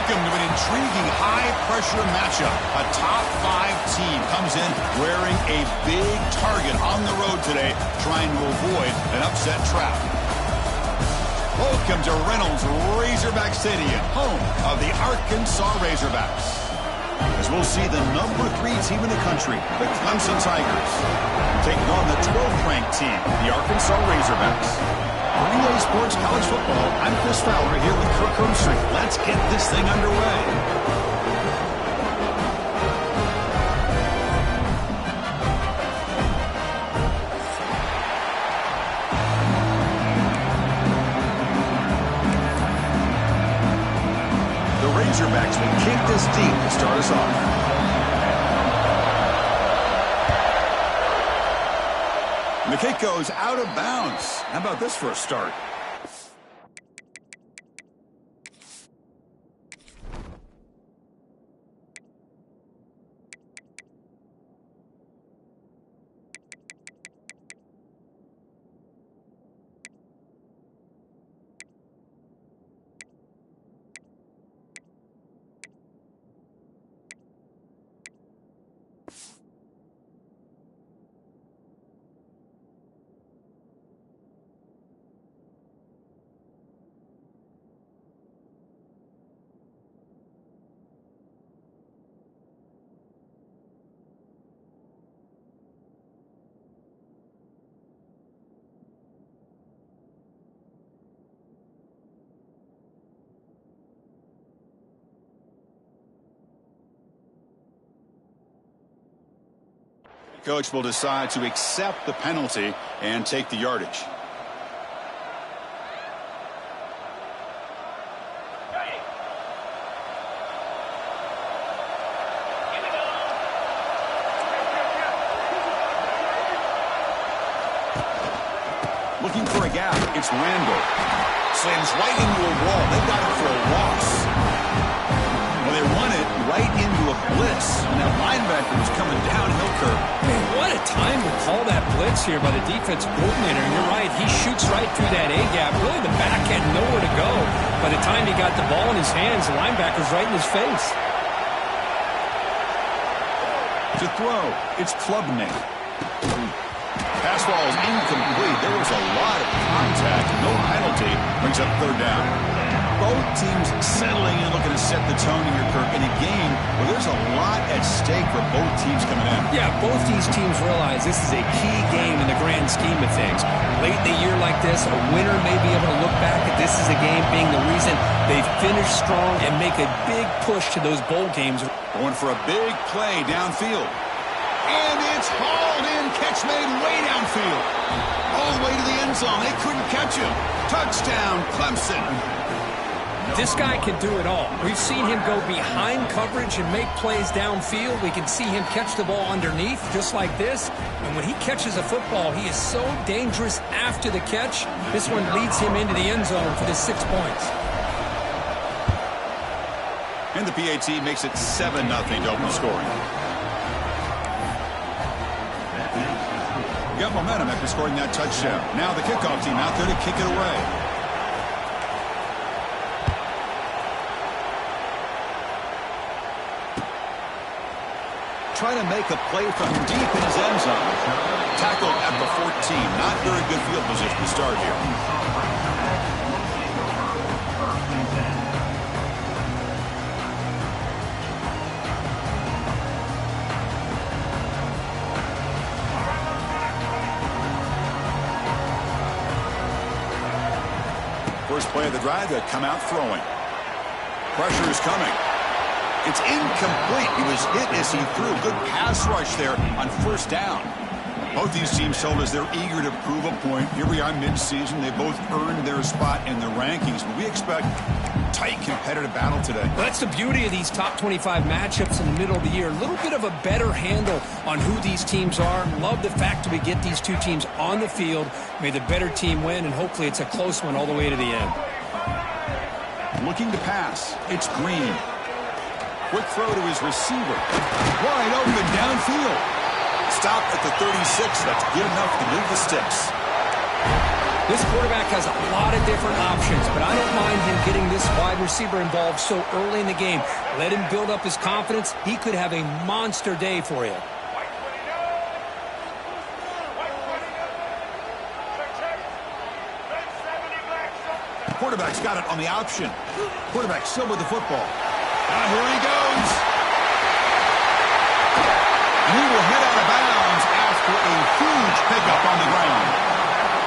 Welcome to an intriguing high-pressure matchup. A top-5 team comes in wearing a big target on the road today, trying to avoid an upset trap. Welcome to Reynolds Razorback Stadium, home of the Arkansas Razorbacks. As we'll see the number 3 team in the country, the Clemson Tigers, taking on the 12th ranked team, the Arkansas Razorbacks. Relay Sports College Football, I'm Chris Fowler here with Kirk Herbstreit. Let's get this thing underway. The Razorbacks will kick this deep to start us off. The kick goes out of bounds. How about this for a start? Coach will decide to accept the penalty and take the yardage. Looking for a gap. It's Randall. Slams right into a wall. They've got it for a loss. Well, they run it right into a blitz, and that linebacker was coming downhill curve. Man, what a time to call that blitz here by the defensive coordinator. And you're right, he shoots right through that A-gap. Really, the back had nowhere to go. By the time he got the ball in his hands, the linebacker's right in his face. To throw, it's Klubnik. Pass ball is incomplete. There was a lot of contact. No penalty. Brings up third down. Both teams settling in, looking to set the tone here, Kirk, in a game where there's a lot at stake for both teams coming in. Yeah, both these teams realize this is a key game in the grand scheme of things. Late in the year like this, a winner may be able to look back at this as a game being the reason they finish strong and make a big push to those bowl games. Going for a big play downfield. And it's hauled in, catch made way downfield. All the way to the end zone. They couldn't catch him. Touchdown, Clemson. This guy can do it all. We've seen him go behind coverage and make plays downfield. We can see him catch the ball underneath just like this. And when he catches a football, he is so dangerous after the catch. This one leads him into the end zone for the 6 points. And the PAT makes it 7-0 to open scoring. Got momentum after scoring that touchdown. Now the kickoff team out there to kick it away. Trying to make a play from deep in his end zone. Tackled at the 14. Not very good field position to start here. First play of the drive, they come out throwing. Pressure is coming. It's incomplete. He was hit as he threw. Good pass rush there on first down. Both these teams told us they're eager to prove a point. Here we are mid-season. They both earned their spot in the rankings, but we expect tight competitive battle today. Well, that's the beauty of these top 25 matchups in the middle of the year. A little bit of a better handle on who these teams are. Love the fact that we get these two teams on the field. May the better team win, and hopefully it's a close one all the way to the end. Looking to pass. It's Green. Quick throw to his receiver. Wide open downfield. Stop at the 36. That's good enough to move the sticks. This quarterback has a lot of different options, but I don't mind him getting this wide receiver involved so early in the game. Let him build up his confidence. He could have a monster day for you. Quarterback's got it on the option. Quarterback still with the football. Now here he goes. And he will head out of bounds after a huge pickup on the ground.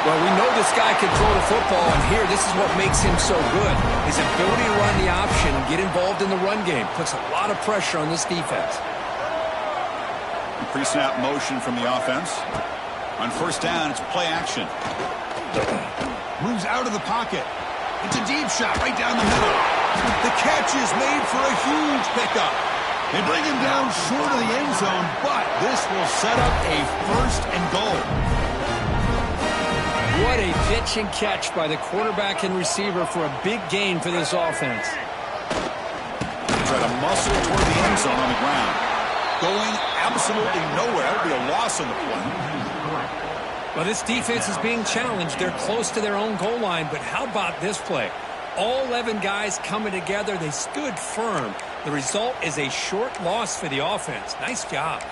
Well, we know this guy can throw the football, and here, this is what makes him so good. His ability to run the option and get involved in the run game puts a lot of pressure on this defense. Pre-snap motion from the offense. On first down, it's play action. Moves out of the pocket. It's a deep shot right down the middle. The catch is made for a huge pickup. They bring him down short of the end zone, but this will set up a first and goal. What a pitch and catch by the quarterback and receiver for a big gain for this offense. Try to muscle toward the end zone on the ground. Going absolutely nowhere. That would be a loss on the play. Well, this defense is being challenged. They're close to their own goal line, but how about this play? All 11 guys coming together. They stood firm. The result is a short loss for the offense. Nice job.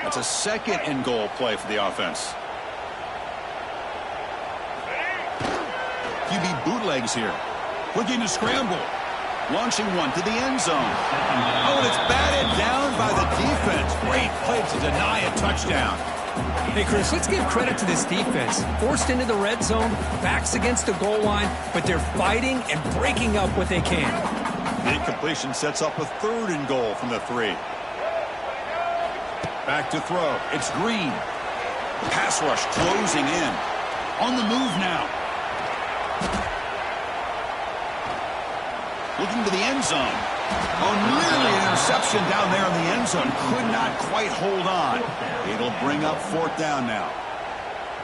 It's a second and goal play for the offense. QB bootlegs here. Looking to scramble. Launching one to the end zone. Oh, and it's batted down by the defense. Great play to deny a touchdown. Hey, Chris, let's give credit to this defense. Forced into the red zone, backs against the goal line, but they're fighting and breaking up what they can. The incompletion sets up a third and goal from the 3. Back to throw. It's Green. Pass rush closing in. On the move now. Looking to the end zone. Oh, nearly an interception down there in the end zone. Could not quite hold on. It'll bring up fourth down now.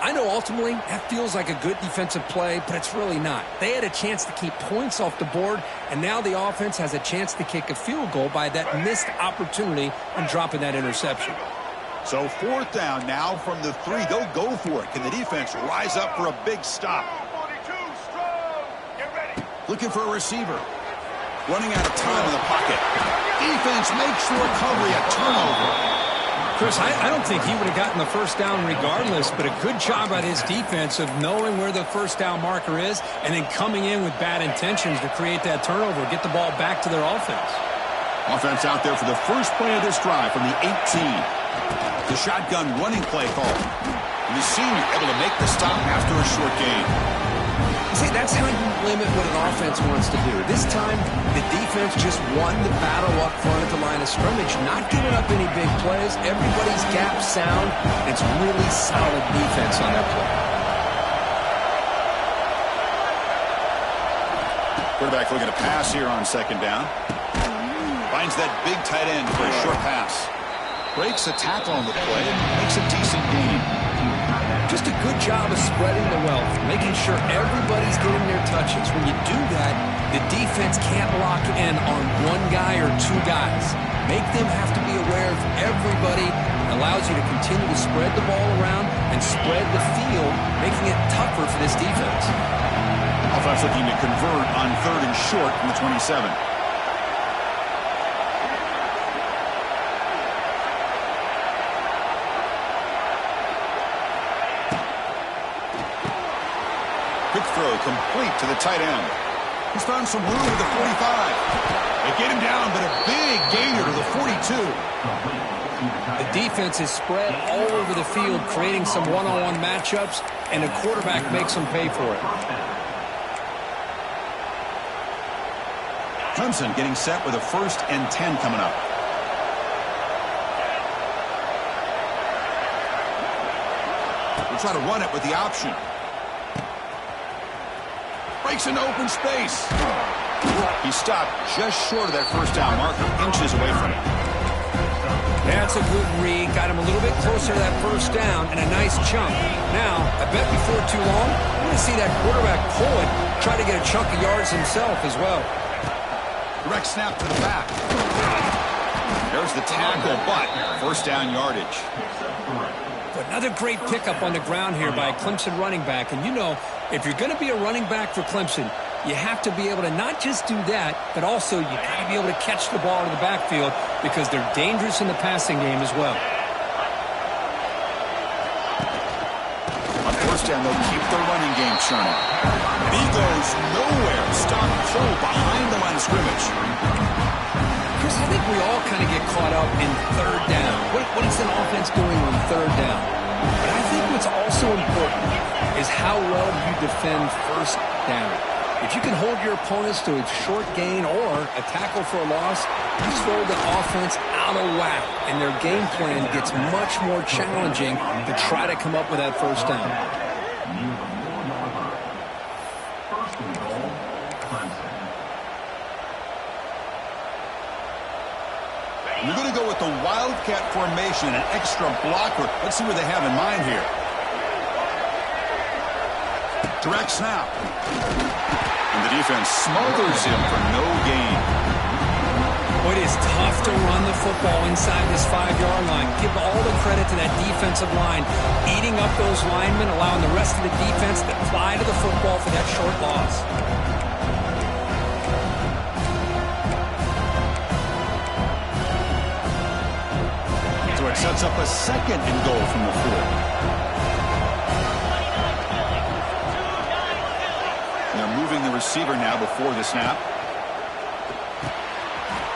I know ultimately that feels like a good defensive play, but it's really not. They had a chance to keep points off the board, and now the offense has a chance to kick a field goal by that missed opportunity on dropping that interception. So fourth down now from the 3. They'll go for it. Can the defense rise up for a big stop? Looking for a receiver. Running out of time in the pocket. Defense makes the recovery a turnover. Chris, I don't think he would have gotten the first down regardless, but a good job by this defense of knowing where the first down marker is and then coming in with bad intentions to create that turnover, get the ball back to their offense. Offense out there for the first play of this drive from the 18. The shotgun running play call. And the senior able to make the stop after a short gain. See, that's how you limit what an offense wants to do. This time, the defense just won the battle up front at the line of scrimmage, not giving up any big plays. Everybody's gap sound. It's really solid defense on that play. Quarterback looking to pass here on second down. Finds that big tight end for a short pass. Breaks a tackle on the play and makes a decent gain. Just a good job of spreading the wealth, making sure everybody's getting their touches. When you do that, the defense can't lock in on one guy or two guys. Make them have to be aware of everybody. It allows you to continue to spread the ball around and spread the field, making it tougher for this defense. Offense looking to convert on third and short from the 27. Quick throw complete to the tight end. He's found some room at the 45. They get him down, but a big gainer to the 42. The defense is spread all over the field, creating some one-on-one matchups, and the quarterback makes them pay for it. Clemson getting set with a 1st and 10 coming up. We'll try to run it with the option. Breaks into open space. He stopped just short of that first down marker, inches away from it. That's a good read. Got him a little bit closer to that first down and a nice chunk. Now, I bet before too long, we're going to see that quarterback pull it, try to get a chunk of yards himself as well. Direct snap to the back. There's the tackle, but first down yardage. Another great pickup on the ground here by a Clemson running back. And you know, if you're going to be a running back for Clemson, you have to be able to not just do that, but also you got to be able to catch the ball in the backfield because they're dangerous in the passing game as well. On first down, they'll keep the running game churning. And he goes nowhere. Stop cold behind the line of scrimmage. Chris, I think we all kind of get caught up in third down. What is an offense doing on third down? But I think what's also important is how well you defend first down. If you can hold your opponents to a short gain or a tackle for a loss, you throw the offense out of whack, and their game plan gets much more challenging to try to come up with that first down. We're going to go with the Wildcat formation, an extra blocker. Let's see what they have in mind here. Direct snap. And the defense smothers him for no gain. It is tough to run the football inside this 5-yard line. Give all the credit to that defensive line, eating up those linemen, allowing the rest of the defense to fly to the football for that short loss. So it sets up a second and goal from the 4. They're moving the receiver now before the snap.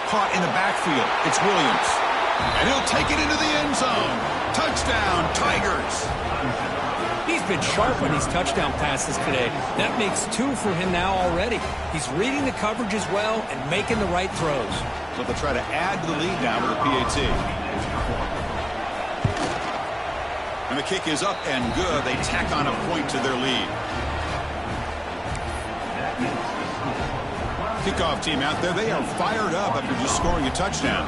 Caught in the backfield. It's Williams. And he'll take it into the end zone. Touchdown, Tigers. He's been sharp on these touchdown passes today. That makes 2 for him now already. He's reading the coverage as well and making the right throws. So they'll try to add to the lead now with a PAT. And the kick is up and good. They tack on a point to their lead. Kickoff team out there. They are fired up after just scoring a touchdown.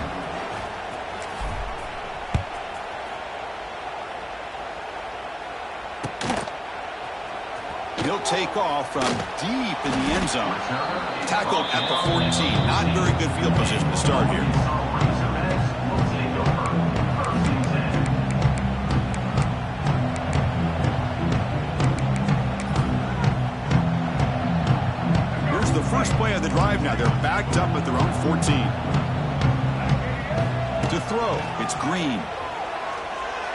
He'll take off from deep in the end zone. Tackled at the 14. Not very good field position to start here. First play of the drive now. They're backed up at their own 14. To throw, it's Green.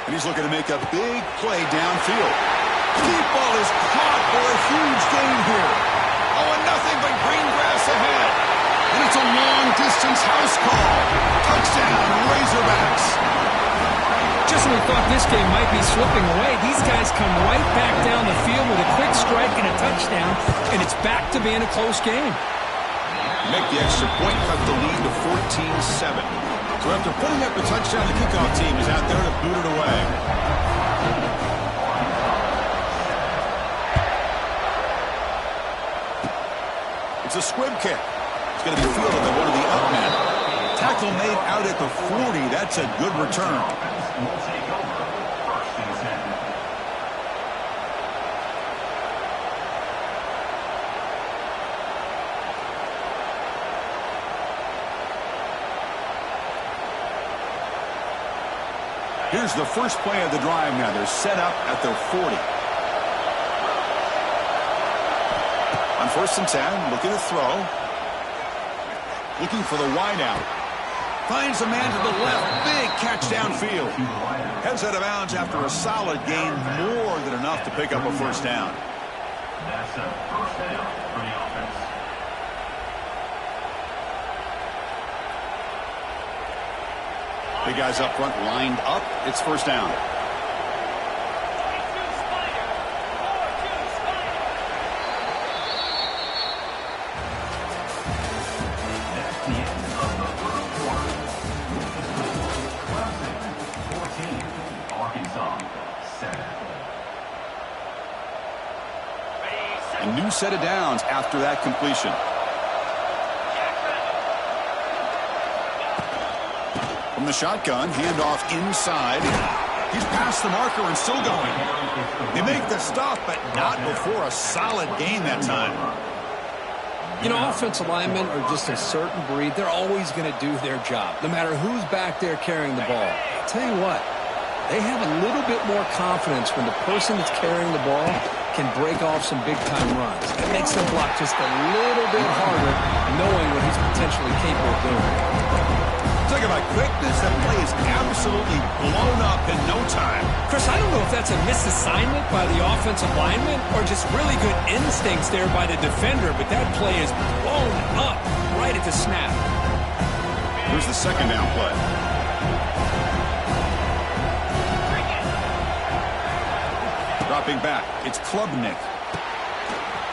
And he's looking to make a big play downfield. Deep ball is caught for a huge gain here. Oh, and nothing but green grass ahead. And it's a long-distance house call. Touchdown, Razorbacks. Just when we thought this game might be slipping away, these guys come right back down the field with a quick strike and a touchdown, and it's back to being a close game. Make the extra point, cut the lead to 14-7. So after putting up a touchdown, the kickoff team is out there to boot it away. It's a squib kick. It's going to be fielded by one of the up men. Tackle made out at the 40. That's a good return. Here's the first play of the drive now. They're set up at their 40. On 1st and 10, looking to throw. Looking for the wideout. Finds a man to the left. Big catch downfield. Heads out of bounds after a solid gain. More than enough to pick up a first down. That's a first down for the offense. Big guys up front lined up. It's first down. A new set of downs after that completion. From the shotgun, handoff inside. He's past the marker and still going. They make the stop, but not before a solid gain that time. You know, offensive linemen are just a certain breed. They're always going to do their job, no matter who's back there carrying the ball. I'll tell you what, They have a little bit more confidence when the person that's carrying the ball can break off some big-time runs. It makes them block just a little bit harder, knowing what he's potentially capable of doing. Talk about quickness, that play is absolutely blown up in no time. Chris, I don't know if that's a misassignment by the offensive lineman or just really good instincts there by the defender, but that play is blown up right at the snap. Here's the second down play. Dropping back, it's Klubnik.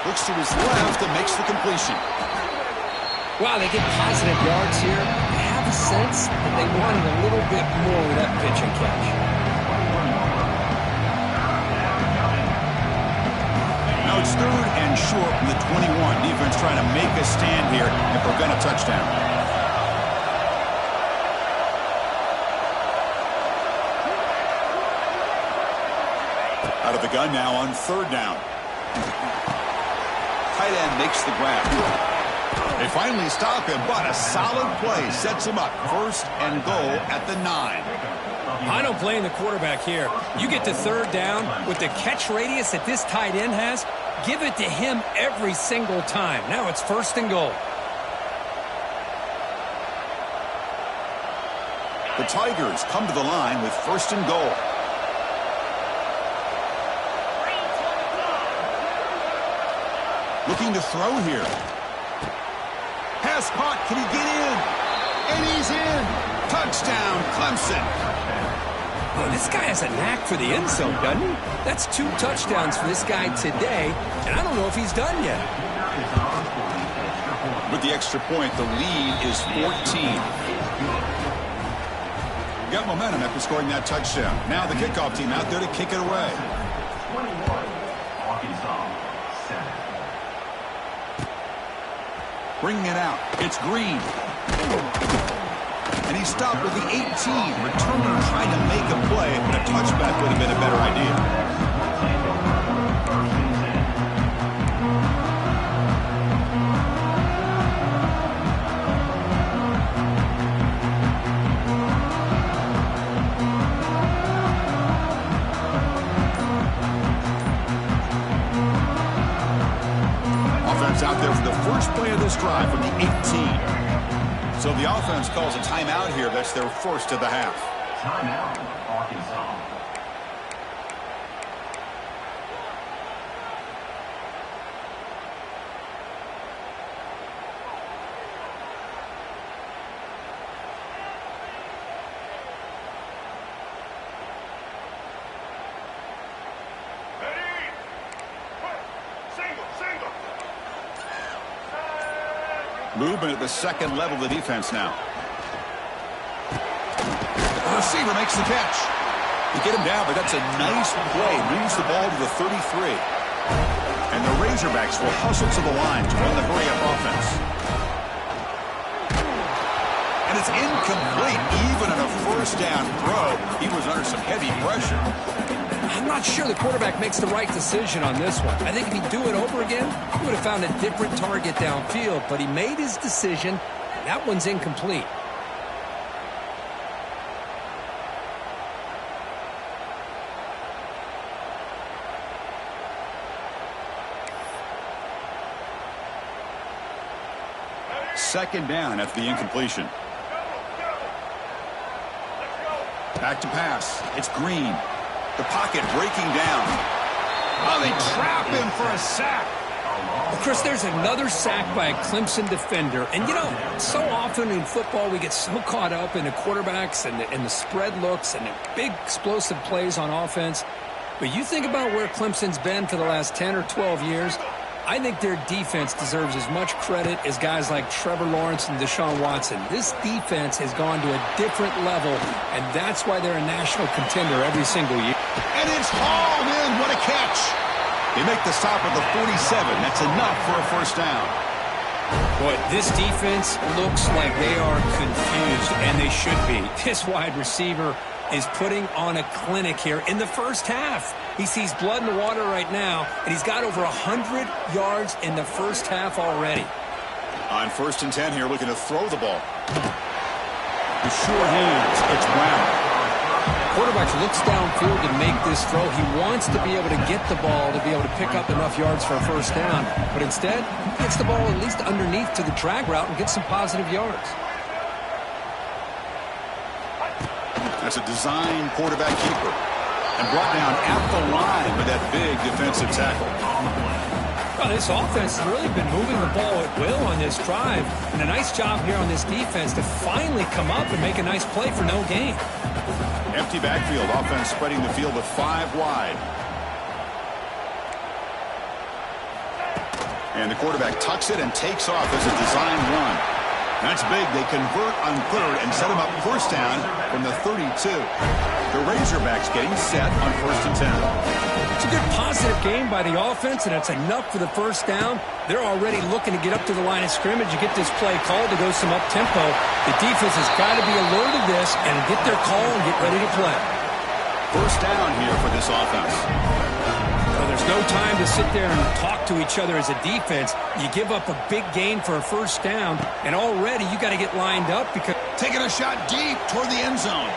Looks to his left and makes the completion. Wow, they get positive yards here. I have a sense that they wanted a little bit more with that pitch and catch. Now it's third and short from the 21. Defense trying to make a stand here and prevent a touchdown. Out of the gun now on third down. Tight end makes the grab. They finally stop him, but a solid play sets him up. First and goal at the 9. I don't blame the quarterback here. You get to third down with the catch radius that this tight end has, give it to him every single time. Now it's first and goal. The Tigers come to the line with first and goal. Looking to throw here. Pass caught. Can he get in? And he's in. Touchdown, Clemson. Well, this guy has a knack for the end zone, doesn't he? That's 2 touchdowns for this guy today, and I don't know if he's done yet. With the extra point, the lead is 14. Got momentum after scoring that touchdown. Now the kickoff team out there to kick it away. 21, Arkansas, 7. Bringing it out. It's Green. And he stopped with the 18. Returner trying to make a play, but a touchback would have been a better idea. Out there for the first play of this drive from the 18. So the offense calls a timeout here. That's their first of the half. Timeout, Arkansas. Movement at the second level of the defense now. The receiver makes the catch. You get him down, but that's a nice play. Moves the ball to the 33. And the Razorbacks will hustle to the line to run the hurry-up offense. And it's incomplete. Even on a first down throw, he was under some heavy pressure. I'm not sure the quarterback makes the right decision on this one. I think if he'd do it over again, he would have found a different target downfield, but he made his decision, and that one's incomplete. Second down after the incompletion. Back to pass. It's Green. The pocket breaking down. Oh, they trap him for a sack. Well, Chris, there's another sack by a Clemson defender. And, you know, so often in football we get so caught up in the quarterbacks and the spread looks and the big explosive plays on offense. But you think about where Clemson's been for the last 10 or 12 years, I think their defense deserves as much credit as guys like Trevor Lawrence and Deshaun Watson. This defense has gone to a different level, and that's why they're a national contender every single year. And it's hauled in. What a catch. They make the stop at the 47. That's enough for a first down. Boy, this defense looks like they are confused, and they should be. This wide receiver is putting on a clinic here in the first half. He sees blood in the water right now, and he's got over 100 yards in the first half already. On first and 10 here, looking to throw the ball. The short hands, it's Brown. Quarterback looks downfield to make this throw. He wants to be able to get the ball to be able to pick up enough yards for a first down. But instead, he gets the ball at least underneath to the drag route and gets some positive yards. That's a design quarterback keeper. And brought down at the line with that big defensive tackle. Well, this offense has really been moving the ball at will on this drive. And a nice job here on this defense to finally come up and make a nice play for no gain. Empty backfield. Offense spreading the field with 5 wide. And the quarterback tucks it and takes off as a design run. That's big. They convert on third and set him up first down from the 32. The Razorbacks getting set on 1st and 10. It's a good positive game by the offense, and it's enough for the first down. They're already looking to get up to the line of scrimmage. You get this play called to go some up-tempo. The defense has got to be alert of this and get their call and get ready to play. First down here for this offense. Well, there's no time to sit there and talk to each other as a defense. You give up a big gain for a first down, and already you got to get lined up because taking a shot deep toward the end zone.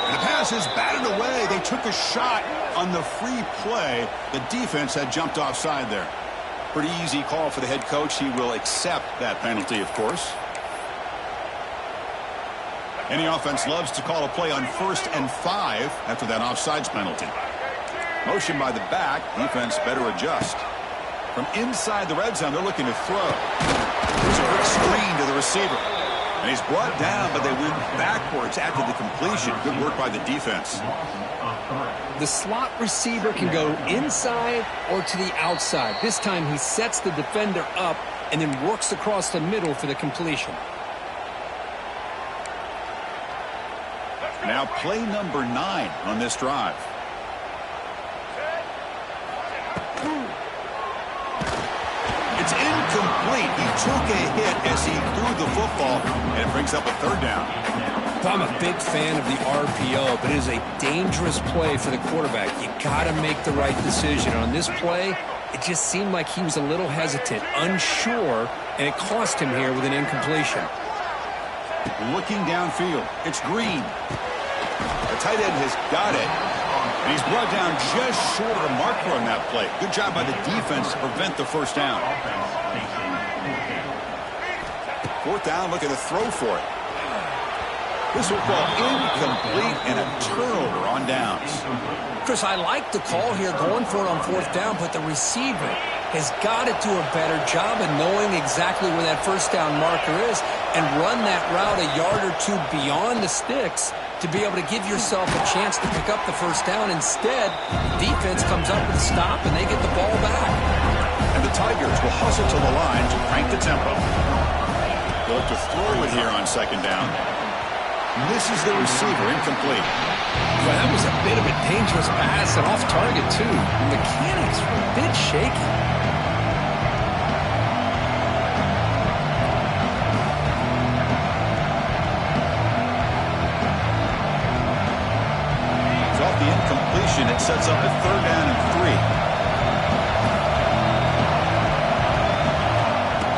And the pass is batted away. They took a shot on the free play. The defense had jumped offside there. Pretty easy call for the head coach. He will accept that penalty, of course. Any offense loves to call a play on 1st and 5 after that offsides penalty. Motion by the back. Defense better adjust. From inside the red zone, they're looking to throw. Here's a quick screen to the receiver. And he's brought down, but they went backwards after the completion. Good work by the defense. The slot receiver can go inside or to the outside. This time he sets the defender up and then works across the middle for the completion. Now play number 9 on this drive. It's incomplete. He took a hit as he threw the football, and it brings up a 3rd down. I'm a big fan of the RPO, but it is a dangerous play for the quarterback. You got to make the right decision. On this play, it just seemed like he was a little hesitant, unsure, and it cost him here with an incompletion. Looking downfield, it's Green. The tight end has got it. And he's brought down just short of the marker on that play. Good job by the defense to prevent the first down. 4th down, look at the throw for it. This will fall incomplete and a turnover on downs. Chris, I like the call here going for it on 4th down, but the receiver has got to do a better job of knowing exactly where that first down marker is and run that route a yard or 2 beyond the sticks to be able to give yourself a chance to pick up the first down. Instead, the defense comes up with a stop and they get the ball back. And the Tigers will hustle to the line to crank the tempo. They'll look to throw it here on 2nd down. Misses the receiver, incomplete. Well, that was a bit of a dangerous pass and off target, too. The mechanics were a bit shaky. It's off the incompletion. It sets up a 3rd down and 3.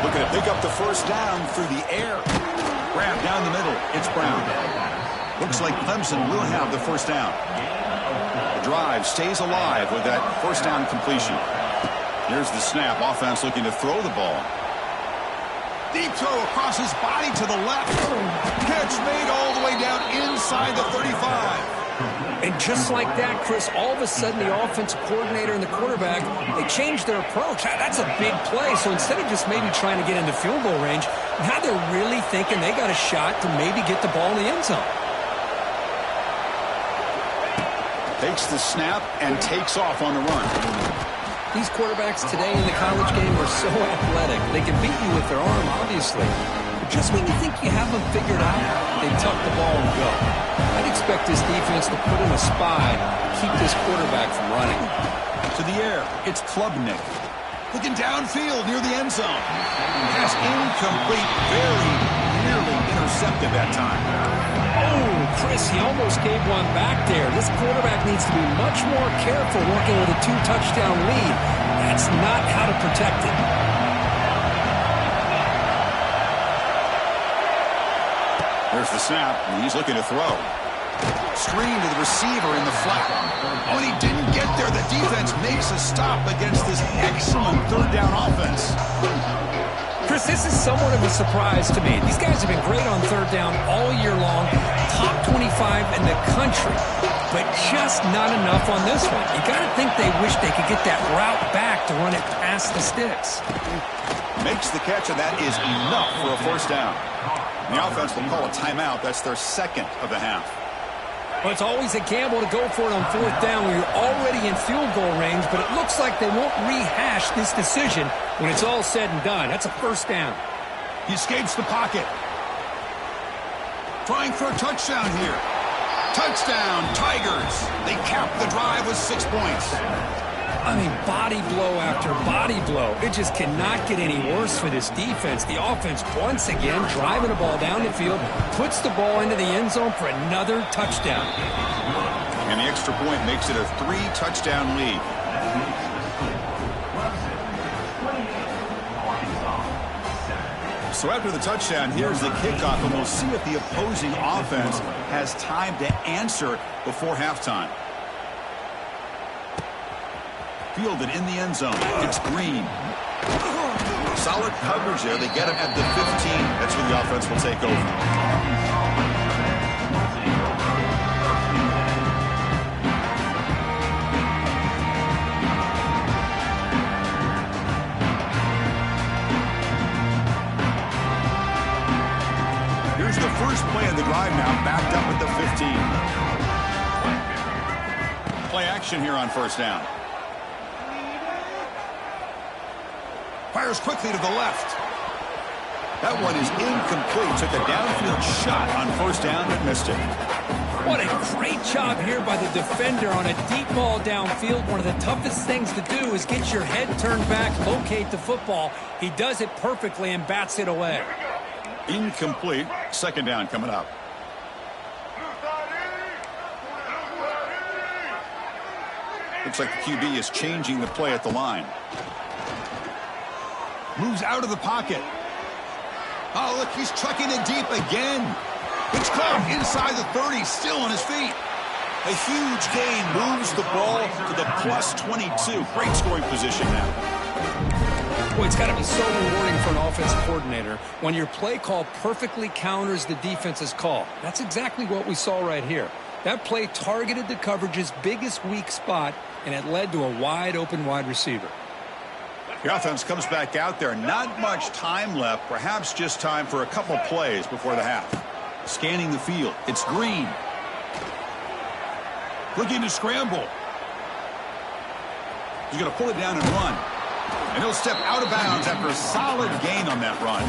Looking to pick up the first down through the air. Grab down the middle. It's Brown. Looks like Clemson will have the first down. The drive stays alive with that first down completion. Here's the snap. Offense looking to throw the ball. Deep throw across his body to the left. Catch made all the way down inside the 35. And just like that, Chris, all of a sudden the offensive coordinator and the quarterback, they changed their approach. That's a big play. So instead of just maybe trying to get into field goal range, now they're really thinking they got a shot to maybe get the ball in the end zone. Takes the snap and takes off on the run. These quarterbacks today in the college game are so athletic. They can beat you with their arm, obviously. But just when you think you have them figured out, they tuck the ball and go. I'd expect this defense to put in a spy, keep this quarterback from running. To the air, it's Klubnik. Looking downfield near the end zone. Pass incomplete, very nearly intercepted that time. Oh, Chris, he almost gave one back there. This quarterback needs to be much more careful working with a 2-touchdown lead. That's not how to protect it. There's the snap, and he's looking to throw. Screen to the receiver in the flat. When he didn't get there, the defense makes a stop against this excellent third down offense. Chris, this is somewhat of a surprise to me. These guys have been great on third down all year long, top 25 in the country, but just not enough on this one. You got to think they wish they could get that route back to run it past the sticks. Makes the catch, and that is enough for a first down. The offense will call a timeout. That's their second of the half. Well, it's always a gamble to go for it on fourth down when you're already in field goal range, but it looks like they won't rehash this decision when it's all said and done. That's a first down. He escapes the pocket. Trying for a touchdown here. Touchdown, Tigers. They cap the drive with 6 points. I mean, body blow after body blow. It just cannot get any worse for this defense. The offense, once again, driving the ball down the field, puts the ball into the end zone for another touchdown. And the extra point makes it a 3-touchdown lead. So after the touchdown, here's the kickoff, and we'll see if the opposing offense has time to answer before halftime. Fielded in the end zone. It's Green. Solid coverage there. They get him at the 15. That's where the offense will take over. Here's the first play of the drive now, backed up at the 15. Play action here on first down. Fires quickly to the left. That one is incomplete. Took a downfield shot on first down and missed it. What a great job here by the defender on a deep ball downfield. One of the toughest things to do is get your head turned back, locate the football. He does it perfectly and bats it away. Incomplete. Second down coming up. Looks like the QB is changing the play at the line. Moves out of the pocket. Oh, look, he's trucking it deep again. It's caught inside the 30, still on his feet. A huge gain moves the ball to the plus 22. Great scoring position now. Boy, it's got to be so rewarding for an offensive coordinator when your play call perfectly counters the defense's call. That's exactly what we saw right here. That play targeted the coverage's biggest weak spot, and it led to a wide-open wide receiver. The offense comes back out there. Not much time left. Perhaps just time for a couple plays before the half. Scanning the field. It's Green. Looking to scramble. He's going to pull it down and run. And he'll step out of bounds after a solid gain on that run.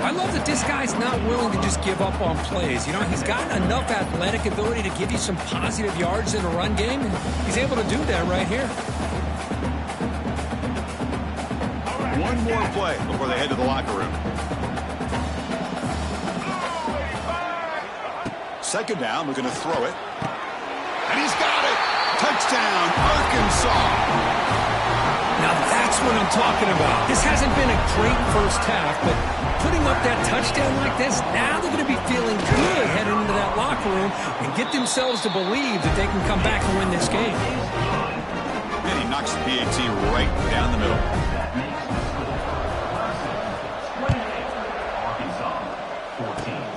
I love that this guy's not willing to just give up on plays. You know, he's got enough athletic ability to give you some positive yards in a run game, and he's able to do that right here. One more play before they head to the locker room. Second down, looking to throw it. And he's got it! Touchdown, Arkansas! Now that's what I'm talking about. This hasn't been a great first half, but putting up that touchdown like this, now they're going to be feeling good heading into that locker room and get themselves to believe that they can come back and win this game. And he knocks the PAT right down the middle.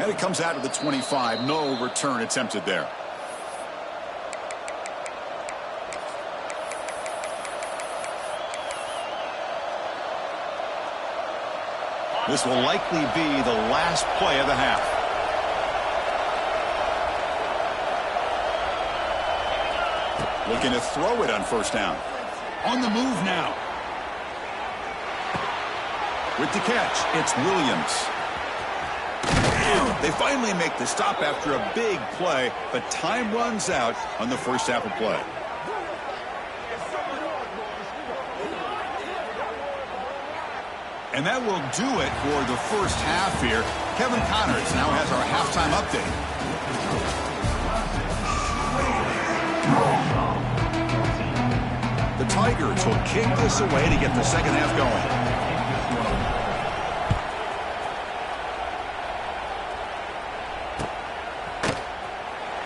And it comes out of the 25. No return attempted there. This will likely be the last play of the half. Looking to throw it on first down. On the move now. With the catch, it's Williams. They finally make the stop after a big play, but time runs out on the first half of play. And that will do it for the first half here. Kevin Connors now has our halftime update. The Tigers will kick this away to get the second half going.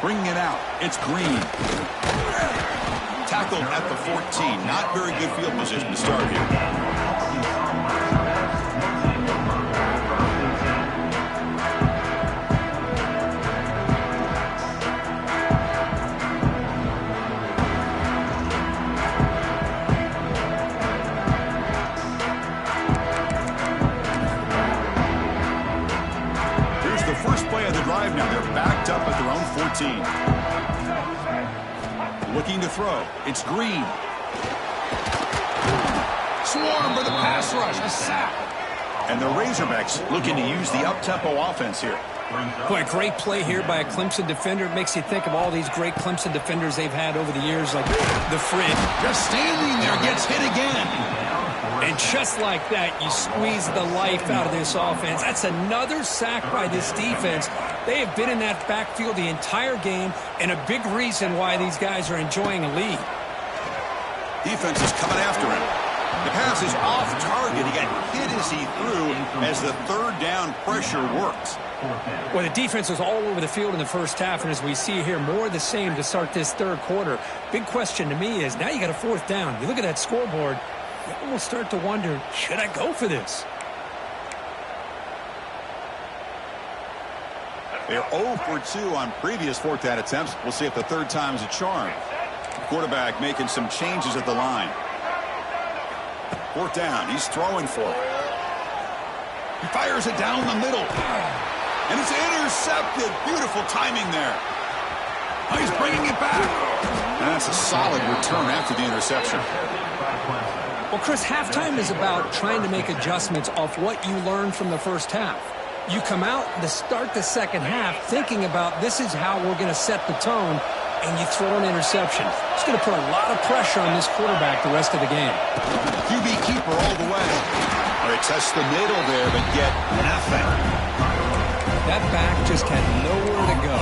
Bringing it out. It's Green. Tackled at the 14. Not very good field position to start here. Now they're backed up at their own 14. Looking to throw. It's Green. Swarm for the pass rush. A sack. And the Razorbacks looking to use the up-tempo offense here. Boy, great play here by a Clemson defender. It makes you think of all these great Clemson defenders they've had over the years, like the Frid. Just standing there, gets hit again. And just like that, you squeeze the life out of this offense. That's another sack by this defense. They have been in that backfield the entire game, and a big reason why these guys are enjoying a lead. Defense is coming after him. The pass is off target. He got hit as he threw as the third down pressure works. Well, the defense was all over the field in the first half, and as we see here, more of the same to start this third quarter. Big question to me is, now you got a fourth down. You look at that scoreboard, you almost start to wonder, should I go for this? They're 0 for 2 on previous fourth down attempts. We'll see if the third time is a charm. The quarterback making some changes at the line. Fourth down. He's throwing for it. He fires it down the middle. And it's intercepted. Beautiful timing there. Oh, he's bringing it back. And that's a solid return after the interception. Well, Chris, halftime is about trying to make adjustments off what you learned from the first half. You come out to start the second half thinking about this is how we're going to set the tone, and you throw an interception. It's going to put a lot of pressure on this quarterback the rest of the game. QB keeper all the way. All right, test the middle there, but get nothing. That back just had nowhere to go.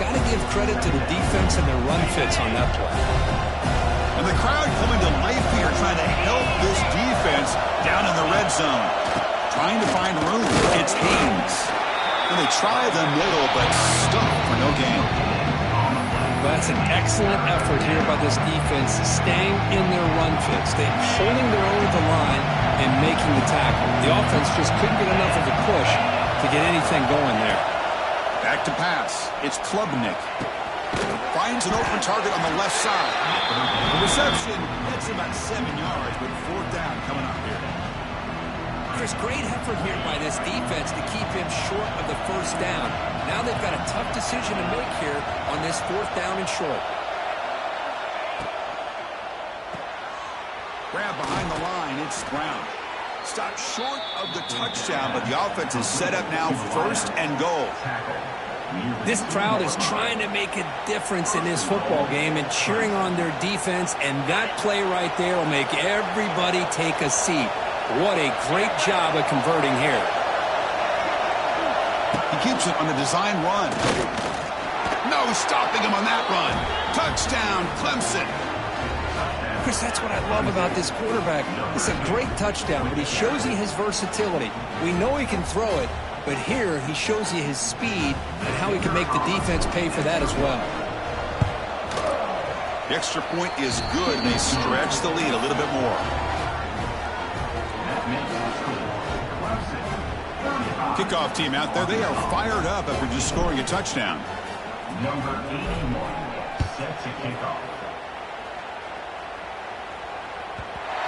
Got to give credit to the defense and their run fits on that play. And the crowd coming to life here trying to help this defense down in the red zone. Trying to find room. It's Haynes. And they try the middle, but stuck for no gain. Well, that's an excellent effort here by this defense, staying in their run fits. They're holding their own at the line and making the tackle. The offense just couldn't get enough of a push to get anything going there. Back to pass. It's Klubnik. Finds an open target on the left side. The reception gets about 7 yards, but fourth down coming up here. Chris, great effort here by this defense to keep him short of the first down. Now they've got a tough decision to make here on this fourth down and short. Grab behind the line, it's Brown. Stopped short of the touchdown, but the offense is set up now first and goal. This crowd is trying to make a difference in this football game and cheering on their defense, and that play right there will make everybody take a seat. What a great job of converting here. He keeps it on the design run. No stopping him on that run. Touchdown, Clemson. Chris, that's what I love about this quarterback. It's a great touchdown, but he shows you his versatility. We know he can throw it, but here he shows you his speed and how he can make the defense pay for that as well. The extra point is good, and they stretch the lead a little bit more. Kickoff team out there, they are fired up after just scoring a touchdown. Number 81, set to kick off.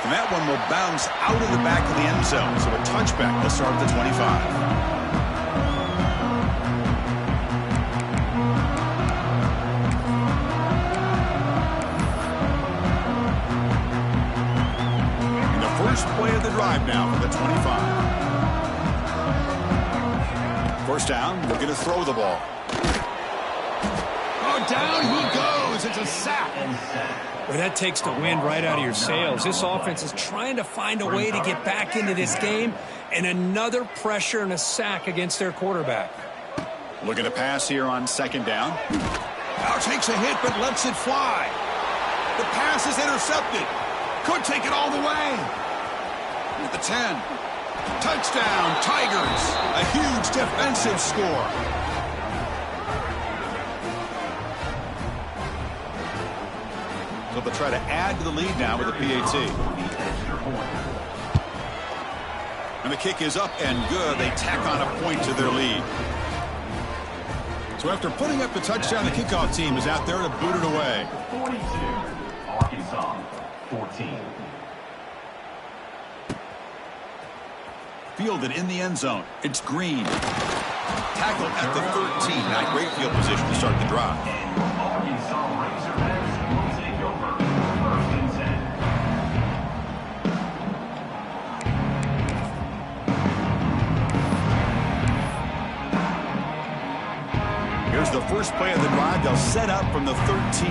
And that one will bounce out of the back of the end zone, so a touchback will start at the 25. And the first play of the drive now for the 25. First down, we're going to throw the ball. Oh, down he goes. It's a sack. Well, that takes the wind right out of your sails. This offense is trying to find a way to get back into this game, and another pressure and a sack against their quarterback. Looking to pass here on second down. Now takes a hit, but lets it fly. The pass is intercepted. Could take it all the way. At the 10. Touchdown, Tigers. A huge defensive score. So they'll try to add to the lead now with a PAT. And the kick is up and good. They tack on a point to their lead. So after putting up the touchdown, the kickoff team is out there to boot it away. 42, Arkansas, 14. Fielded in the end zone. It's Green. Tackled at the 13. Not great field position to start the drive. Arkansas Razorbacks will take over. 1st and 10. Here's the first play of the drive. They'll set up from the 13.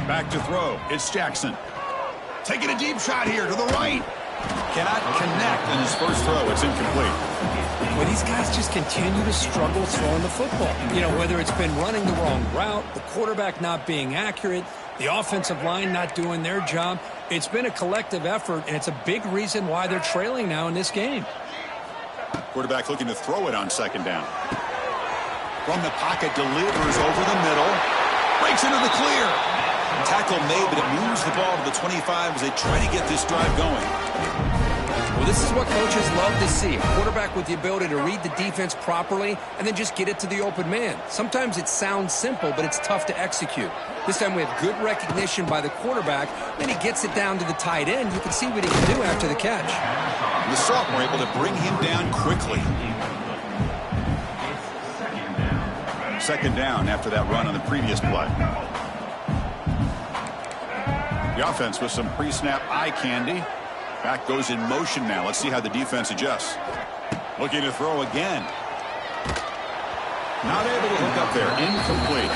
Back to throw. It's Jackson. Taking a deep shot here to the right. Cannot connect in his first throw. It's incomplete. Well, these guys just continue to struggle throwing the football. You know, whether it's been running the wrong route, the quarterback not being accurate, the offensive line not doing their job. It's been a collective effort, and it's a big reason why they're trailing now in this game. Quarterback looking to throw it on 2nd down. From the pocket, delivers over the middle. Breaks into the clear. Tackle made, but it moves the ball to the 25 as they try to get this drive going. Well, this is what coaches love to see. A quarterback with the ability to read the defense properly and then just get it to the open man. Sometimes it sounds simple, but it's tough to execute. This time we have good recognition by the quarterback. Then he gets it down to the tight end. You can see what he can do after the catch. The sophomore able to bring him down quickly. 2nd down after that run on the previous play. The offense with some pre-snap eye candy. Back goes in motion now. Let's see how the defense adjusts. Looking to throw again. Not able to hook up there. Incomplete.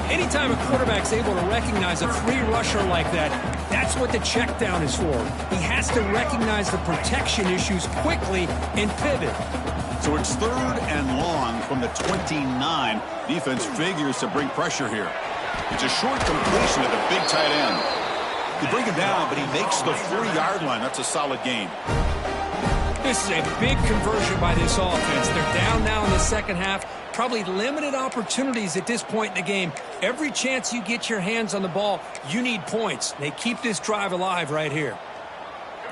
Anytime a quarterback's able to recognize a free rusher like that, that's what the check down is for. He has to recognize the protection issues quickly and pivot. So it's 3rd and long from the 29. Defense figures to bring pressure here. It's a short completion to the big tight end. They bring him down, but he makes the 4-yard line. That's a solid gain. This is a big conversion by this offense. They're down now in the 2nd half. Probably limited opportunities at this point in the game. Every chance you get your hands on the ball, you need points. They keep this drive alive right here.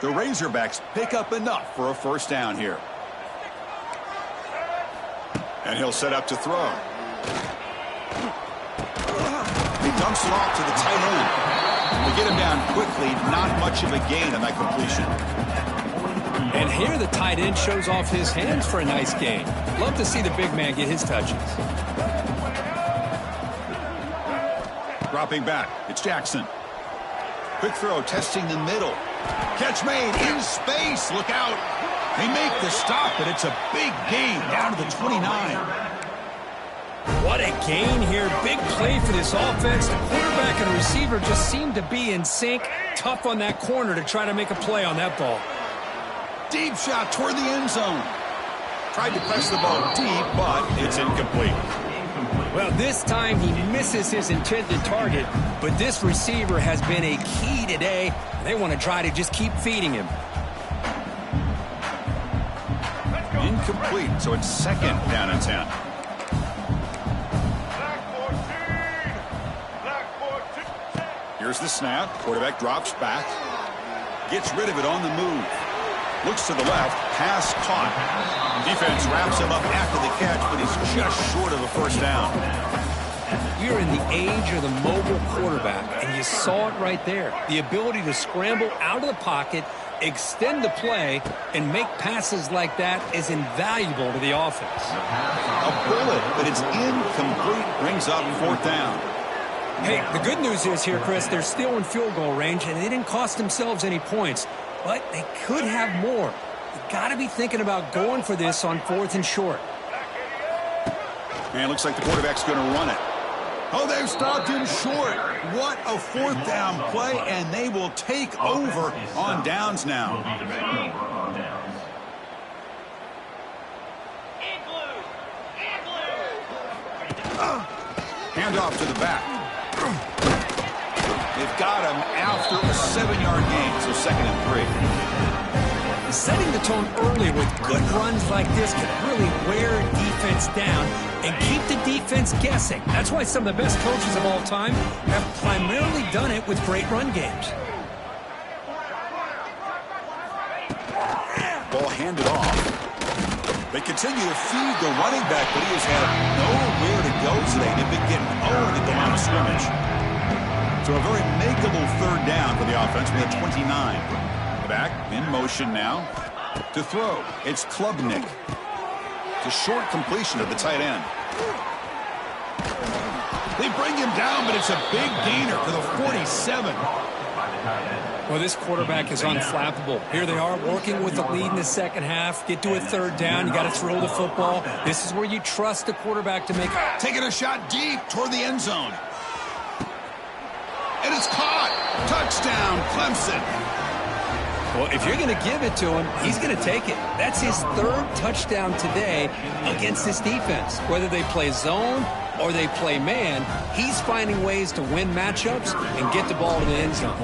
The Razorbacks pick up enough for a 1st down here. And he'll set up to throw. He dumps it off to the tight end. They get him down quickly. Not much of a gain on that completion. And here the tight end shows off his hands for a nice gain. Love to see the big man get his touches. Dropping back. It's Jackson. Quick throw, testing the middle. Catch made in space. Look out. They make the stop, but it's a big gain down to the 29. What a gain here. Big play for this offense. The quarterback and receiver just seem to be in sync. Tough on that corner to try to make a play on that ball. Deep shot toward the end zone. Tried to press the ball deep, but it's incomplete. Well, this time he misses his intended target, but this receiver has been a key today. They want to try to just keep feeding him. Incomplete, so it's 2nd down and 10. Here's the snap. Quarterback drops back. Gets rid of it on the move. Looks to the left. Pass caught. Defense wraps him up after the catch, but he's just short of a 1st down. We're in the age of the mobile quarterback, and you saw it right there. The ability to scramble out of the pocket, extend the play, and make passes like that is invaluable to the offense. A bullet, but it's incomplete. Brings up 4th down. Hey, the good news is here, Chris, they're still in field goal range, and they didn't cost themselves any points, but they could have more. You got to be thinking about going for this on 4th and short. And looks like the quarterback's going to run it. Oh, they've stopped him short. What a 4th down play, and they will take over on downs now. Hand off to the back. They've got him after a 7-yard gain, so 2nd and 3. Setting the tone early with good runs like this can really wear a defense down and keep the defense guessing. That's why some of the best coaches of all time have primarily done it with great run games. Ball handed off. They continue to feed the running back, but he has had nowhere to go today. They've been getting at the line of scrimmage. So a very makeable third down for the offense with a 29. Back in motion now to throw. It's Klubnik. It's a short completion of the tight end. They bring him down, but it's a big gainer for the 47. Well, this quarterback is unflappable. Here they are working with the lead in the second half. Get to a third down. You got to throw the football. This is where you trust the quarterback to make it. Taking a shot deep toward the end zone. And it's caught. Touchdown, Clemson. Well, if you're going to give it to him, he's going to take it. That's his third touchdown today against this defense. Whether they play zone or they play man, he's finding ways to win matchups and get the ball to the end zone.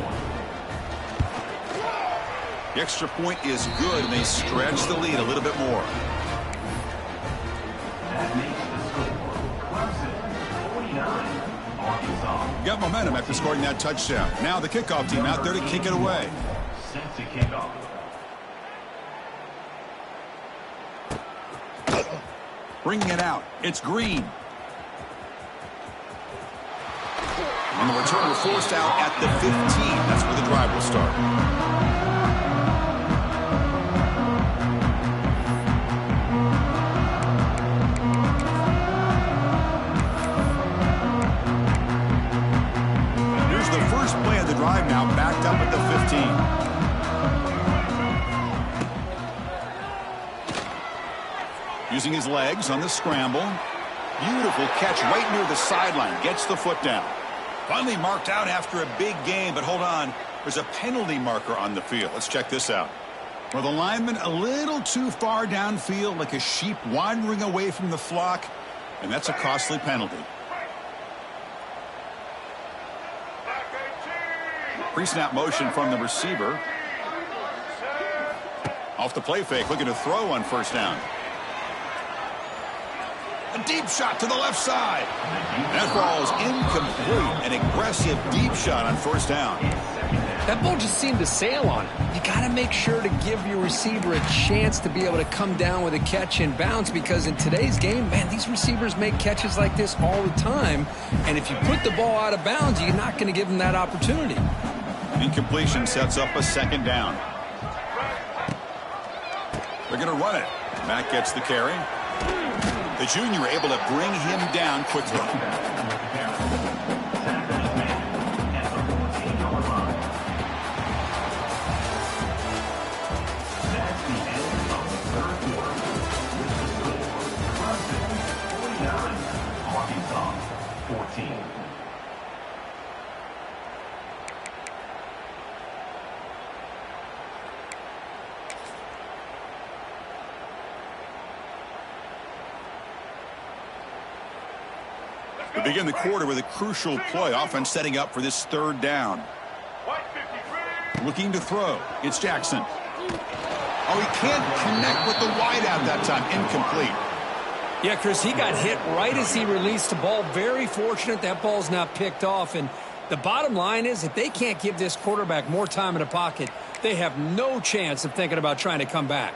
The extra point is good, and they stretch the lead a little bit more. That makes the score. Clemson, 49, Arkansas. Got momentum after scoring that touchdown. Now the kickoff team out there to kick it away. Set to kick off. Bringing it out. It's Green. And the returner forced out at the 15. That's where the drive will start. Here's the first play of the drive now, backed up at the 15. Using his legs on the scramble. Beautiful catch right near the sideline. Gets the foot down. Finally marked out after a big game, but hold on. There's a penalty marker on the field. Let's check this out. Well, the lineman a little too far downfield, like a sheep wandering away from the flock, and that's a costly penalty. Pre-snap motion from the receiver. Off the play fake, looking to throw on first down. A deep shot to the left side. That ball is incomplete. An aggressive deep shot on first down. That ball just seemed to sail on it. You got to make sure to give your receiver a chance to be able to come down with a catch and bounce, because in today's game, man, these receivers make catches like this all the time. And if you put the ball out of bounds, you're not going to give them that opportunity. Incompletion sets up a second down. They're going to run it. Matt gets the carry. The junior able to bring him down quickly. That's the end of the third quarter. With the score, Clemson, 49, Arkansas, 14. We begin the quarter with a crucial play. Offense setting up for this third down. Looking to throw. It's Jackson. Oh, he can't connect with the wideout that time. Incomplete. Yeah, Chris, he got hit right as he released the ball. Very fortunate that ball's not picked off. And the bottom line is that they can't give this quarterback more time in the pocket. They have no chance of thinking about trying to come back.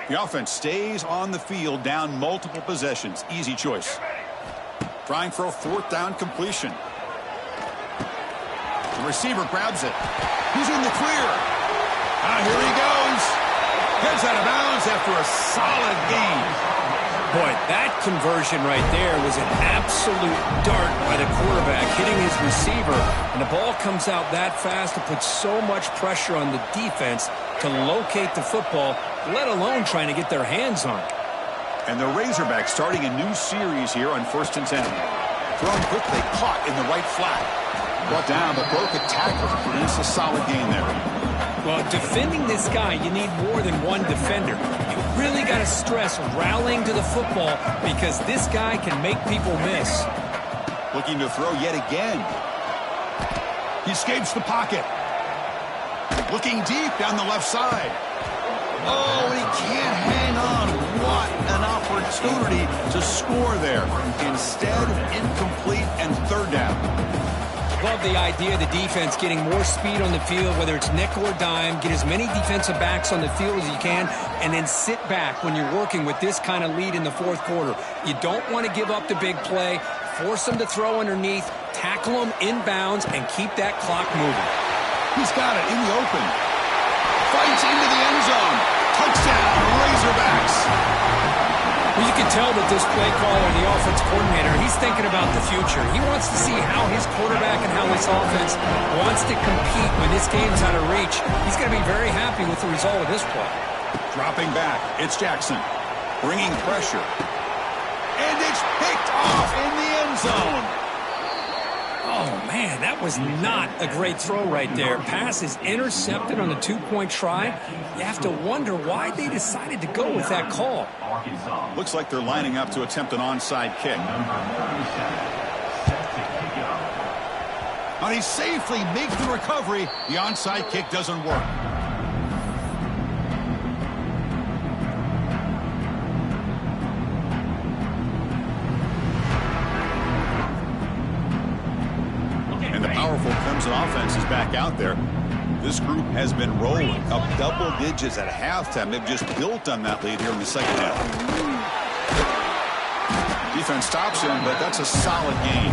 The offense stays on the field, down multiple possessions. Easy choice. Trying for a fourth down completion. The receiver grabs it. He's in the clear. Here he goes. Gets out of bounds after a solid gain. Boy, that conversion right there was an absolute dart by the quarterback, hitting his receiver. And the ball comes out that fast to put so much pressure on the defense to locate the football, let alone trying to get their hands on it. And the Razorbacks starting a new series here on 1st and 10. Thrown quickly, caught in the right flat. Brought down, but broke a tackle. It's a solid gain there. Well, defending this guy, you need more than one defender. You really got to stress rallying to the football, because this guy can make people miss. Looking to throw yet again. He escapes the pocket. Looking deep down the left side. Oh, and he can't hang on. What an opportunity to score there. Instead, incomplete and third down. Love the idea of the defense getting more speed on the field, whether it's nickel or dime. Get as many defensive backs on the field as you can, and then sit back when you're working with this kind of lead in the fourth quarter. You don't want to give up the big play. Force them to throw underneath, tackle them inbounds, and keep that clock moving. He's got it in the open. Fights into the end zone. Touchdown, Razorbacks. Well, you can tell that this play caller, the offense coordinator, he's thinking about the future. He wants to see how his quarterback and how this offense wants to compete when this game's out of reach. He's going to be very happy with the result of this play. Dropping back, it's Jackson. Bringing pressure. And it's picked off in the end zone. Oh, man, that was not a great throw right there. Pass is intercepted on the two-point try. You have to wonder why they decided to go with that call. Looks like they're lining up to attempt an onside kick. And he safely makes the recovery. The onside kick doesn't work. And the powerful Clemson offense is back out there. This group has been rolling up double digits at halftime. They've just built on that lead here in the second half. Defense stops him, but that's a solid game.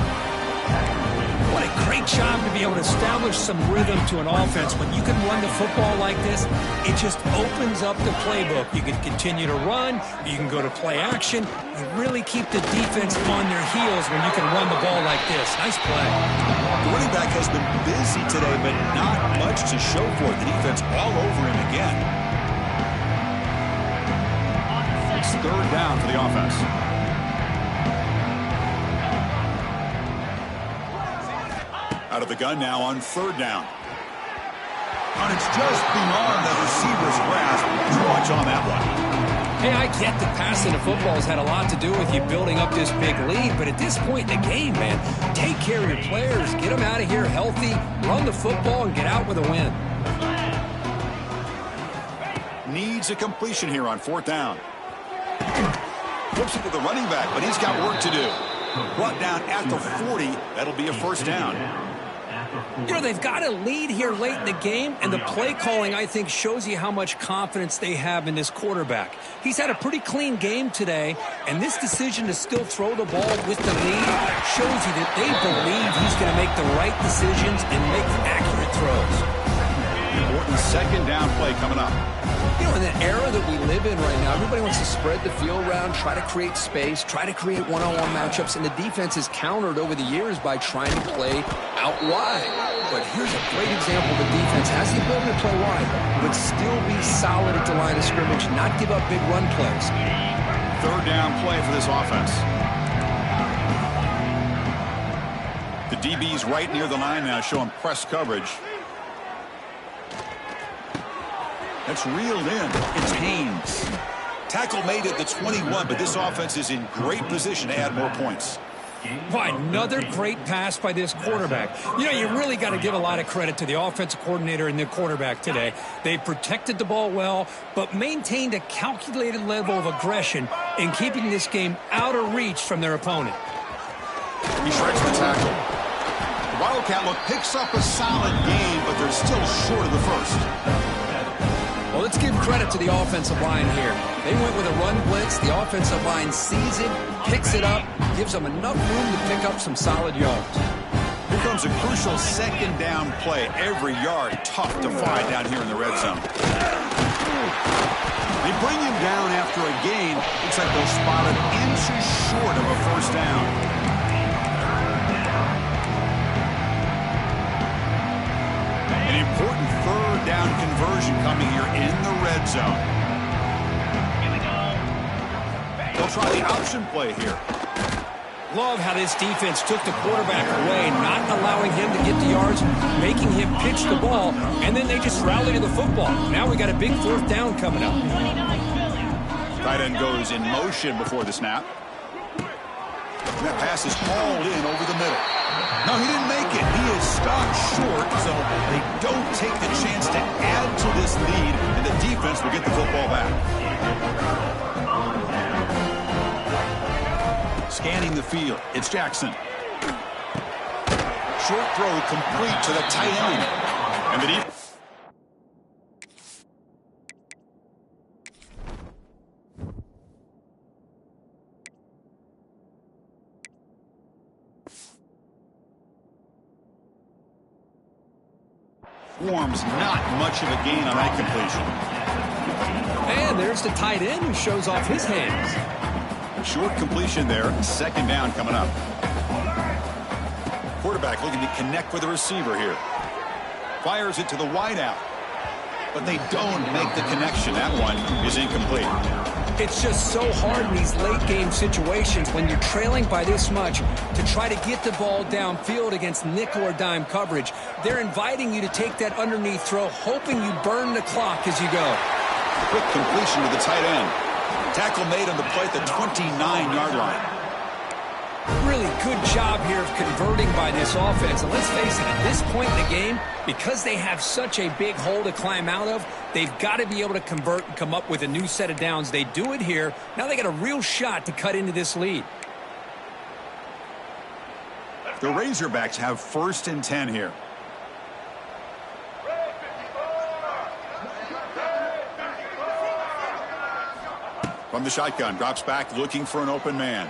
What a great job to be able to establish some rhythm to an offense. When you can run the football like this, it just opens up the playbook. You can continue to run. You can go to play action. You really keep the defense on their heels when you can run the ball like this. Nice play. The running back has been busy today, but not much to show for it. The defense all over him again. It's third down for the offense. Out of the gun now on third down. And it's just beyond the receiver's grasp. Too much on that one. Hey, I get that passing the football has had a lot to do with you building up this big lead, but at this point in the game, man, take care of your players. Get them out of here healthy, run the football, and get out with a win. Needs a completion here on fourth down. Flips it to the running back, but he's got work to do. Brought down at the 40. That'll be a first down. You know, they've got a lead here late in the game, and the play calling, I think, shows you how much confidence they have in this quarterback. He's had a pretty clean game today, and this decision to still throw the ball with the lead shows you that they believe he's going to make the right decisions and make accurate throws. Important second down play coming up. You know, in the era that we live in right now, everybody wants to spread the field around, try to create space, try to create one-on-one matchups, and the defense is countered over the years by trying to play out wide. But here's a great example. The defense has the ability to play wide, but still be solid at the line of scrimmage, not give up big run plays. Third down play for this offense. The DB's right near the line now, showing press coverage. That's reeled in. It's Haynes. Tackle made at the 21, but this offense is in great position to add more points. Why, another great pass by this quarterback. You know, you really got to give a lot of credit to the offensive coordinator and the quarterback today. They protected the ball well, but maintained a calculated level of aggression in keeping this game out of reach from their opponent. He shreds the tackle. The Wildcat look picks up a solid game, but they're still short of the first. Well, let's give credit to the offensive line here. They went with a run blitz. The offensive line sees it, picks it up, gives them enough room to pick up some solid yards. Here comes a crucial second down play. Every yard tough to find down here in the red zone. They bring him down after a gain. Looks like they'll spot him inches short of a first down. An important third down conversion coming here in the red zone. They'll try the option play here. Love how this defense took the quarterback away, not allowing him to get the yards, making him pitch the ball, and then they just rally to the football. Now we got a big fourth down coming up. Tight end goes in motion before the snap. That pass is hauled in over the middle. No, he didn't make it. He is stopped short, so they don't take the chance to add to this lead, and the defense will get the football back. Scanning the field, it's Jackson. Short throw complete to the tight end. And the defense. Forms not much of a gain on that completion. And there's the tight end who shows off his hands. Short completion there. Second down coming up. Quarterback looking to connect with the receiver here. Fires it to the wideout. But they don't make the connection. That one is incomplete. It's just so hard in these late game situations when you're trailing by this much to try to get the ball downfield against nickel or dime coverage. They're inviting you to take that underneath throw, hoping you burn the clock as you go. Quick completion to the tight end. Tackle made on the play at the 29-yard line. Really good job here of converting by this offense. And let's face it, at this point in the game, because they have such a big hole to climb out of, they've got to be able to convert and come up with a new set of downs. They do it here. Now they got a real shot to cut into this lead. The Razorbacks have 1st and 10 here. From the shotgun, drops back looking for an open man.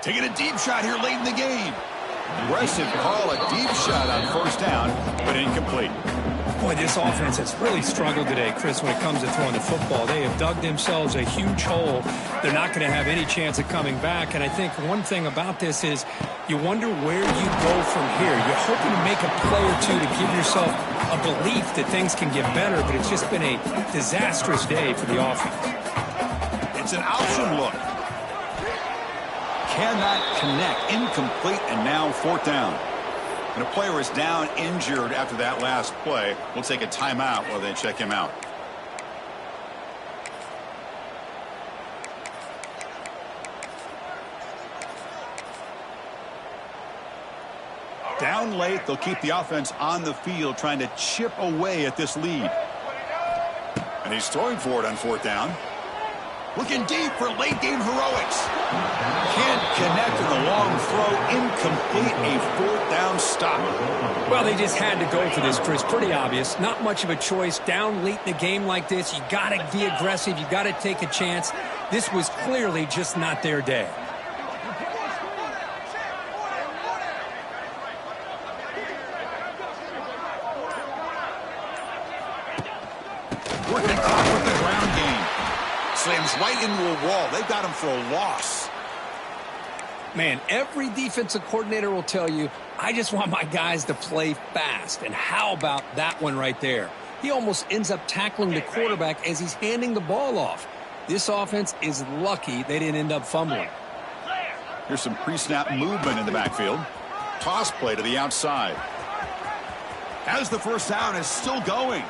Taking a deep shot here late in the game. Aggressive call, a deep shot on 1st down, but incomplete. Boy, this offense has really struggled today, Chris, when it comes to throwing the football. They have dug themselves a huge hole. They're not going to have any chance of coming back. And I think one thing about this is you wonder where you go from here. You're hoping to make a play or two to give yourself a belief that things can get better, but it's just been a disastrous day for the offense. It's an option look. Cannot connect. Incomplete, and now 4th down. And a player is down injured after that last play. We'll take a timeout while they check him out. Down late, they'll keep the offense on the field trying to chip away at this lead. And he's throwing for it on 4th down. Looking deep for late-game heroics. Can't connect in the long throw. Incomplete. A 4th down stop. Well, they just had to go for this, Chris. Pretty obvious. Not much of a choice. Down late in the game like this, you got to be aggressive. You got to take a chance. This was clearly just not their day. Working off with the ground game. Slams right into a wall. They've got him for a loss. Man, every defensive coordinator will tell you, I just want my guys to play fast. And how about that one right there? He almost ends up tackling the quarterback as he's handing the ball off. This offense is lucky they didn't end up fumbling. Here's some pre-snap movement in the backfield. Toss play to the outside. As the 1st down is still going.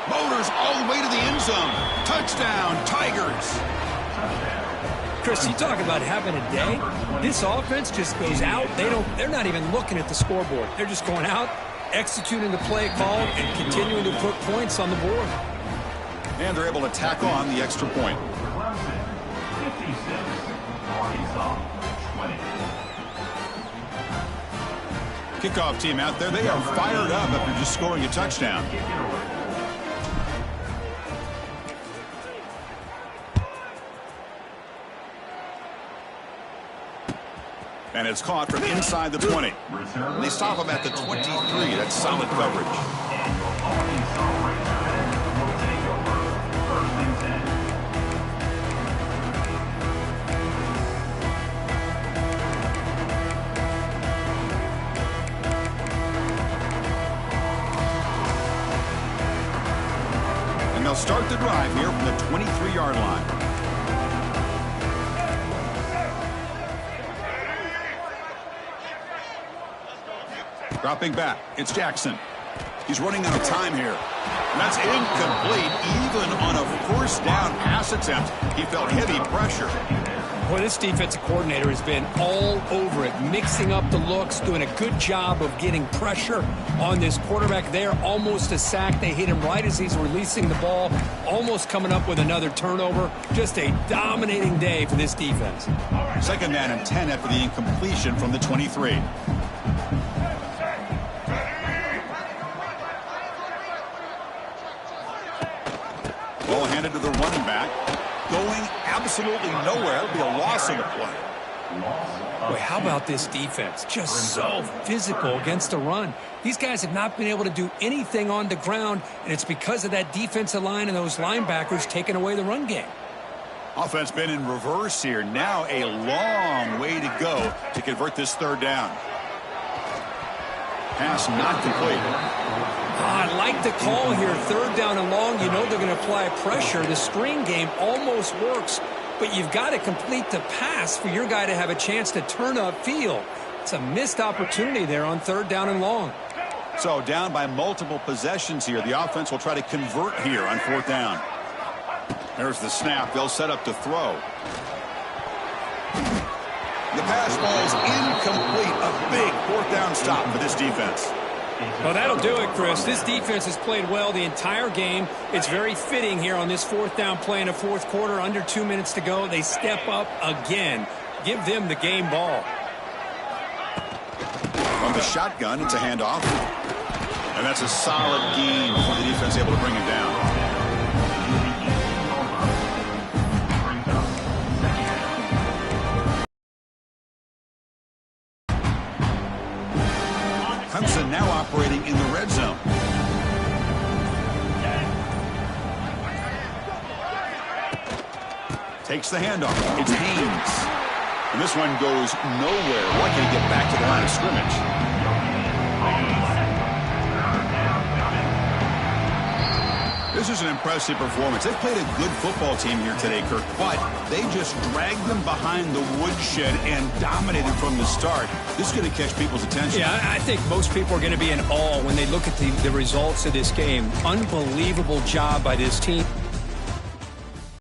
Motors all the way to the end zone. Touchdown, Tigers. Chris, you talk about having a day. This offense just goes out. They're not even looking at the scoreboard. They're just going out, executing the play call, and continuing to put points on the board. And they're able to tack on the extra point. Kickoff team out there. They are fired up after just scoring a touchdown. And it's caught from inside the 20. They stop him at the 23. That's solid coverage. And they'll start the drive here from the 23-yard line. Dropping back, it's Jackson. He's running out of time here. And that's incomplete. Even on a 1st down pass attempt, he felt heavy pressure. Boy, this defensive coordinator has been all over it, mixing up the looks, doing a good job of getting pressure on this quarterback there. Almost a sack. They hit him right as he's releasing the ball, almost coming up with another turnover. Just a dominating day for this defense. Second down and 10 after the incompletion from the 23. Ball handed to the running back. Going absolutely nowhere. It'll be a loss on the play. Boy, how about this defense? Just so physical against the run. These guys have not been able to do anything on the ground, and it's because of that defensive line and those linebackers taking away the run game. Offense been in reverse here. Now a long way to go to convert this third down. Pass not complete. I like the call here. Third down and long. You know they're going to apply pressure. The screen game almost works, but you've got to complete the pass for your guy to have a chance to turn upfield. It's a missed opportunity there on third down and long. So down by multiple possessions here. The offense will try to convert here on fourth down. There's the snap. They'll set up to throw. The pass ball is incomplete. A big fourth down stop for this defense. Well, that'll do it, Chris. This defense has played well the entire game. It's very fitting here on this fourth down play in the fourth quarter. Under 2 minutes to go. They step up again. Give them the game ball. From the shotgun, it's a handoff. And that's a solid gain before the defense able to bring him down. Clemson now operating in the red zone. Takes the handoff. It's Haynes. And this one goes nowhere. Lucky to get back to the line of scrimmage. This is an impressive performance. They've played a good football team here today, Kirk, but they just dragged them behind the woodshed and dominated from the start. This is going to catch people's attention. Yeah, I think most people are going to be in awe when they look at the results of this game. Unbelievable job by this team.